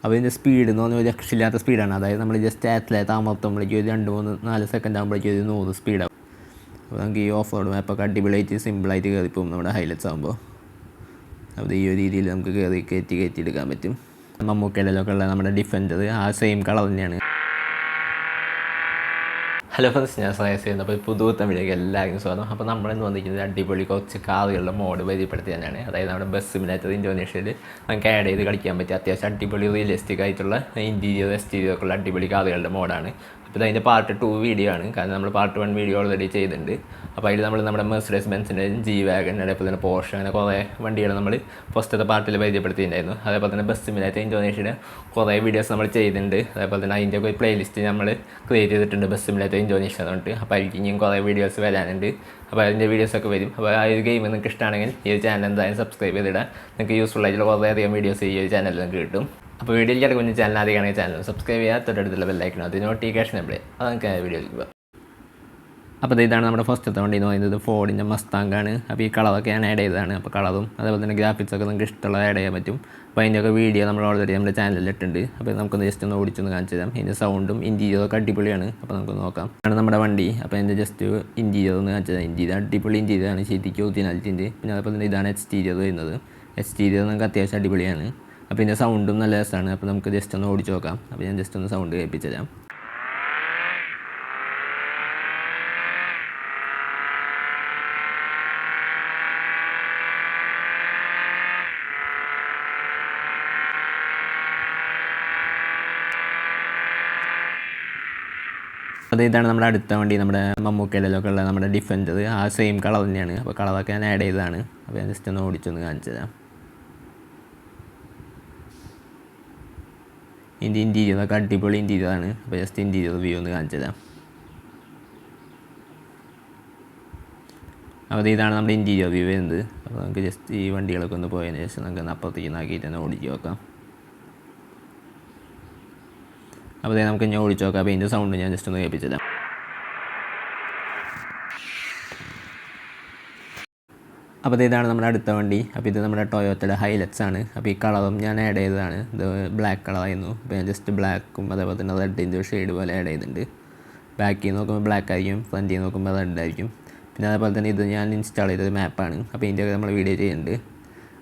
അപ്പോൾ ഇതിൻ്റെ സ്പീഡ് എന്ന് പറഞ്ഞാൽ ഒരു രക്ഷയില്ലാത്ത സ്പീഡാണ്. അതായത് നമ്മൾ ജസ്റ്റ് ആറ്റിലായിട്ട് അമർത്തുമ്പോഴേക്കും ഒരു 2-3-4 സെക്കൻഡ് ആകുമ്പോഴേക്കും ഒരു 100 സ്പീഡാവും. അപ്പോൾ നമുക്ക് ഈ ഓഫ് റോഡ് മാപ്പൊക്കെ അടിപൊളിയായിട്ട് സിമ്പിളായിട്ട് കയറിപ്പോകും നമ്മുടെ ഹൈലൈറ്റ്സ് ആകുമ്പോൾ. അപ്പോൾ ഈ ഒരു രീതിയിൽ നമുക്ക് കയറ്റി എടുക്കാൻ പറ്റും. മമ്മൂക്കയിലൊക്കെ ഉള്ള നമ്മുടെ ഡിഫൻഡർ ആ സെയിം കളർ തന്നെയാണ്. ഹലോ ഫ്രണ്ട്സ്, ഞാൻ സയൻസ് ചെയ്യുന്നത്. അപ്പോൾ പുതു തമിഴിലേക്ക് എല്ലാവർക്കും സ്വാഗതം. അപ്പോൾ നമ്മളിന്ന് വന്നിരിക്കുന്നത് അടിപൊളി കുറച്ച് കാറുകളുടെ മോഡ് പരിചയപ്പെടുത്തി തന്നെയാണ്. അതായത് നമ്മുടെ ബസ് സിമുലേറ്റർ ഇന്തോനേഷ്യയിൽ നമുക്ക് ആഡ് ചെയ്ത് കളിക്കാൻ പറ്റിയ അത്യാവശ്യം അടിപൊളി റിയലിസ്റ്റിക് ആയിട്ടുള്ള ഇന്റീരിയർ എക്സ്റ്റീരിയർ ഒക്കെ ഉള്ള അടിപൊളി കാറുകളുടെ മോഡാണ്. അപ്പോൾ അതിൻ്റെ പാർട്ട് 2 വീഡിയോ ആണ്. കാരണം നമ്മൾ പാർട്ട് 1 വീഡിയോ ഓൾറെഡി ചെയ്തിട്ടുണ്ട്. അപ്പോൾ അതിൽ നമ്മൾ നമ്മുടെ മെഴ്സിഡീസ് ബെൻസിൻ്റെ ജി വാഗൺ, അതേപോലെ തന്നെ പോർഷെ, അങ്ങനെ കുറേ വണ്ടികൾ നമ്മൾ ഫസ്റ്റത്തെ പാർട്ടിൽ പരിചയപ്പെടുത്തിയിട്ടുണ്ടായിരുന്നു. അതേപോലെ തന്നെ ബസ് സിമുലേറ്റർ ഇന്തോനേഷ്യയുടെ കുറേ വീഡിയോസ് നമ്മൾ ചെയ്തിട്ടുണ്ട്. അതേപോലെ തന്നെ അതിൻ്റെ ഒരു പ്ലേലിസ്റ്റ് നമ്മൾ ക്രിയേറ്റ് ചെയ്തിട്ടുണ്ട് ബസ് സിമുലേറ്റർ ഇന്തോനേഷ്യ എന്നുകൊണ്ട്. അപ്പോൾ അതിലേക്ക് ഇനിയും കുറേ വീഡിയോസ് വരാനുണ്ട്. അപ്പോൾ അതിൻ്റെ വീഡിയോസൊക്കെ വരും. അപ്പോൾ ആ ഒരു ഗെയിം നിങ്ങൾക്ക് ഇഷ്ടമാണെങ്കിൽ ഈ ഒരു ചാനൽ എന്തായാലും സബ്സ്ക്രൈബ് ചെയ്തിടാം. നിങ്ങൾക്ക് യൂസ്ഫുൾ ആയിട്ടുള്ള കുറേയധികം വീഡിയോസ് ഈ ഒരു ചാനലിൽ നിങ്ങൾക്ക് കിട്ടും. അപ്പോൾ വീഡിയോയിലേക്ക് കുഞ്ഞ് ചാനൽ ആദ്യമാണെങ്കിൽ ചാനൽ സബ്സ്ക്രൈബ് ചെയ്യുക, തൊട്ടടുത്തുള്ള ബെല്ലൈക്കണം, അത് നോട്ടിഫിക്കേഷൻ എവിടെ അത് നമുക്ക് വീഡിയോയിലേക്ക് പോകാം. അപ്പോൾ ഇതാണ് നമ്മുടെ ഫസ്റ്റത്തെ വണ്ടി എന്ന് പറയുന്നത് ഫോർഡിൻ്റെ മസ്താങ്കാണ്. അപ്പോൾ ഈ കളറൊക്കെ ഞാൻ ആഡ് ചെയ്തതാണ്. അപ്പോൾ കളറും അതേപോലെ തന്നെ ഗ്രാഫിക്സൊക്കെ നിങ്ങൾക്ക് ഇഷ്ടമുള്ള ആഡ് ചെയ്യാൻ പറ്റും. അപ്പോൾ അതിൻ്റെയൊക്കെ വീഡിയോ നമ്മൾ ഓൾറെഡി നമ്മുടെ ചാനലിൽ ഇട്ടുണ്ട്. അപ്പോൾ നമുക്കൊന്ന് ജസ്റ്റ് ഒന്ന് ഓടിച്ചൊന്ന് കാണിച്ചു തരാം. ഇതിൻ്റെ സൗണ്ടും ഇൻറ്റീരിയറൊക്കെ അടിപൊളിയാണ്. അപ്പോൾ നമുക്ക് നോക്കാം. ആണ് നമ്മുടെ വണ്ടി. അപ്പോൾ അതിൻ്റെ ജസ്റ്റ് ഇൻറ്റീരിയർ ഒന്ന് കാണിച്ചു തരാം. ഇൻറ്റീരിയർ അടിപൊളി ഇൻറ്റീരിയറാണ്, ശരിക്കും ഒറിജിനാലിറ്റി ഉണ്ട്. പിന്നെ അതേപോലെ തന്നെ ഇതാണ് എക്സ്റ്റീരിയർ വരുന്നത്. എക്സ്റ്റീരിയർ നമുക്ക് അത്യാവശ്യം അടിപൊളിയാണ്. അപ്പോൾ ഇതിൻ്റെ സൗണ്ടും നല്ല രസമാണ്. അപ്പോൾ നമുക്ക് ജസ്റ്റ് ഒന്ന് ഓടിച്ച് നോക്കാം. അപ്പോൾ ഞാൻ ജസ്റ്റ് ഒന്ന് സൗണ്ട് കേൾപ്പിച്ചു തരാം. അത് ഇതാണ് നമ്മുടെ അടുത്ത വണ്ടി, നമ്മുടെ മമ്മൂക്കയിലൊക്കെ ഉള്ള നമ്മുടെ ഡിഫൻഡർ ആ സെയിം കളർ തന്നെയാണ്. അപ്പോൾ കളറൊക്കെ ഞാൻ ആഡ് ചെയ്തതാണ്. അപ്പോൾ ഞാൻ ജസ്റ്റ് ഒന്ന് ഓടിച്ചൊന്ന് കാണിച്ചു തരാം. ഇതിൻ്റെ ഇൻറ്റീരിയറൊക്കെ അടിപൊളി ഇൻറ്റീരിയറാണ്. അപ്പോൾ ജസ്റ്റ് ഇൻറ്റീരിയർ വ്യൂ ഒന്ന് കാണിച്ചു തരാം. അപ്പോൾ ഇതാണ് നമ്മുടെ ഇൻറ്റീരിയർ വ്യൂ വരുന്നത്. അപ്പോൾ നമുക്ക് ജസ്റ്റ് ഈ വണ്ടികളൊക്കെ ഒന്ന് പോയതിന് ശേഷം നമുക്ക് അപ്പുറത്തേക്ക് നാക്കിയിട്ട് തന്നെ ഓടിച്ച് നോക്കാം. അപ്പോൾ നമുക്ക് ഇനി ഓടിച്ച് നോക്കാം. അപ്പോൾ ഇതിൻ്റെ സൗണ്ട് ഞാൻ ജസ്റ്റ് ഒന്ന് കേൾപ്പിച്ചു തരാം. അപ്പോൾ ഇതാണ് നമ്മുടെ അടുത്ത വണ്ടി. അപ്പോൾ ഇത് നമ്മുടെ ടൊയോട്ടയുടെ ഹൈലറ്റ്സ് ആണ്. അപ്പോൾ ഈ കളറും ഞാൻ ആഡ് ചെയ്തതാണ്. ഇത് ബ്ലാക്ക് കളറായിരുന്നു. അപ്പോൾ ഞാൻ ജസ്റ്റ് ബ്ലാക്കും അതേപോലെ തന്നെ റെഡിൻ്റെ ഷെയ്ഡ് പോലെ ആഡ് ചെയ്തിട്ടുണ്ട്. ബാക്കിൽ നോക്കുമ്പോൾ ബ്ലാക്ക് ആയിരിക്കും, ഫ്രണ്ടിൽ നോക്കുമ്പോൾ റെഡ് ആയിരിക്കും. പിന്നെ അതേപോലെ തന്നെ ഇത് ഞാൻ ഇൻസ്റ്റാൾ ചെയ്തൊരു മാപ്പാണ്. അപ്പോൾ ഇതിൻ്റെ നമ്മൾ വീഡിയോ ചെയ്യുന്നുണ്ട്.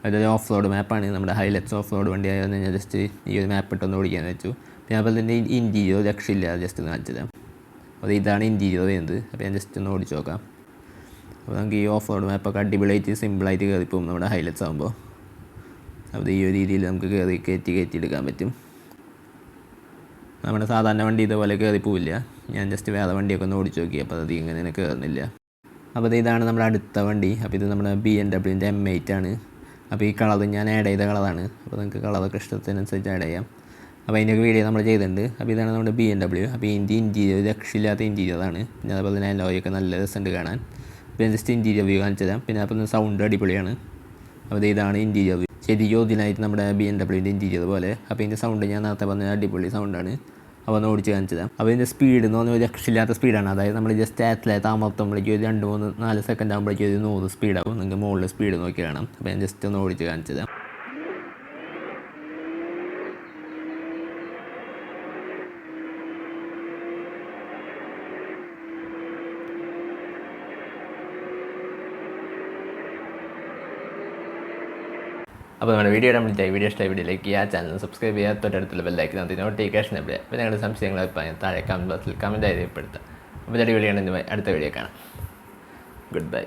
അതൊരു ഓഫ് റോഡ് മാപ്പാണ്. നമ്മുടെ ഹൈലറ്റ്സ് ഓഫ് റോഡ് വണ്ടി ആയതുകൊണ്ട് ഞാൻ ജസ്റ്റ് ഈ ഒരു മാപ്പ് ഇട്ടൊന്ന് ഓടിക്കാൻ വെച്ചു. പിന്നെ അതുപോലെ തന്നെ ഇൻറ്റീരിയർ രക്ഷയില്ല, ജസ്റ്റ് ഒന്ന് കാണിച്ചു തരാം. അപ്പോൾ ഇതാണ് ഇൻറ്റീരിയർ വരുന്നത്. അപ്പോൾ ഞാൻ ജസ്റ്റ് ഒന്ന് ഓടിച്ച് നോക്കാം. അപ്പോൾ നമുക്ക് ഈ ഓഫ് റോഡ് മാപ്പൊക്കെ അടിപൊളിയായിട്ട് സിമ്പിളായിട്ട് കയറിപ്പോകും നമ്മുടെ ഹൈലൈറ്റ്സ് ആകുമ്പോൾ. അപ്പോൾ ഈ ഒരു രീതിയിൽ നമുക്ക് കയറ്റി എടുക്കാൻ പറ്റും. നമ്മുടെ സാധാരണ വണ്ടി ഇതുപോലെ കയറിപ്പോവില്ല. ഞാൻ ജസ്റ്റ് വേറെ വണ്ടിയൊക്കെ ഒന്ന് ഓടിച്ച് നോക്കി. അപ്പോൾ അത് ഇങ്ങനെ കയറുന്നില്ല. അപ്പോൾ ഇതാണ് നമ്മുടെ അടുത്ത വണ്ടി. അപ്പോൾ ഇത് നമ്മുടെ BMW M8 ആണ്. അപ്പോൾ ഈ കളർ ഞാൻ ആഡ് ചെയ്ത കളറാണ്. അപ്പോൾ നിങ്ങൾക്ക് കളറൊക്കെ ഇഷ്ടത്തിനനുസരിച്ച് ആഡ് ചെയ്യാം. അപ്പോൾ അതിൻ്റെയൊക്കെ വീഡിയോ നമ്മൾ ചെയ്തിട്ടുണ്ട്. അപ്പോൾ ഇതാണ് നമ്മുടെ BMW. അപ്പോൾ ഇതിൻ്റെ ഇൻറ്റീരിയർ രക്ഷയില്ലാത്ത ഇൻറ്റീരിയറാണ്. പിന്നെ അതുപോലെ തന്നെ അലോയൊക്കെ നല്ല രസമുണ്ട് കാണാൻ. പിന്നെ ജസ്റ്റ് ഇൻറ്റീരിയർ വ്യൂ കാണിച്ചു തരാം. പിന്നെ അപ്പോൾ സൗണ്ട് അടിപൊളിയാണ്. അപ്പോൾ ഇതാണ് ഇൻറ്റീരിയർ വ്യൂ. ശരിക്കും ഒറിജിനായിട്ട് നമ്മുടെ BMW ഇൻറ്റീരിയർ പോലെ. അപ്പോൾ ഇതിൻ്റെ സൗണ്ട് ഞാൻ നേരത്തെ പറഞ്ഞ അടിപൊളി സൗണ്ടാണ്. അപ്പോൾ ഒന്ന് ഓടിച്ച് കാണിച്ചു തരാം. അപ്പോൾ ഇതിൻ്റെ സ്പീഡ് എന്ന് പറഞ്ഞാൽ ഒരു രക്ഷയില്ലാത്ത സ്പീഡാണ്. അതായത് നമ്മൾ ജസ്റ്റ് ആറ്റിലായിട്ട് അമർത്തുമ്പോഴേക്കും ഒരു 2-3-4 സെക്കൻഡ് ആകുമ്പോഴേക്കും ഒരു 100 സ്പീഡാവും. നിങ്ങൾക്ക് മുകളിൽ സ്പീഡ് നോക്കി കാണാം. അപ്പോൾ ഞാൻ ജസ്റ്റ് ഒന്ന് ഓടിച്ച് കാണിച്ചു തരാം. അപ്പോൾ നമ്മുടെ വീഡിയോ ഇഷ്ടമായ വീഡിയോയിലേക്ക് ആ ചാനൽ സബ്സ്ക്രൈബ് ചെയ്യുക, തൊട്ടടുത്തുള്ള ബെല്ലൈക്കൻ അത് നോട്ടിഫിക്കേഷൻ എവിടെ. അപ്പോൾ നിങ്ങളുടെ സംശയങ്ങൾ താഴെ കമൻറ്റ് ബോക്സിൽ കമൻറ്റ് രേഖപ്പെടുത്തുക. അപ്പോൾ അടിപൊളിയാണ്. അടുത്ത വീഡിയോ കാണാം. Good bye.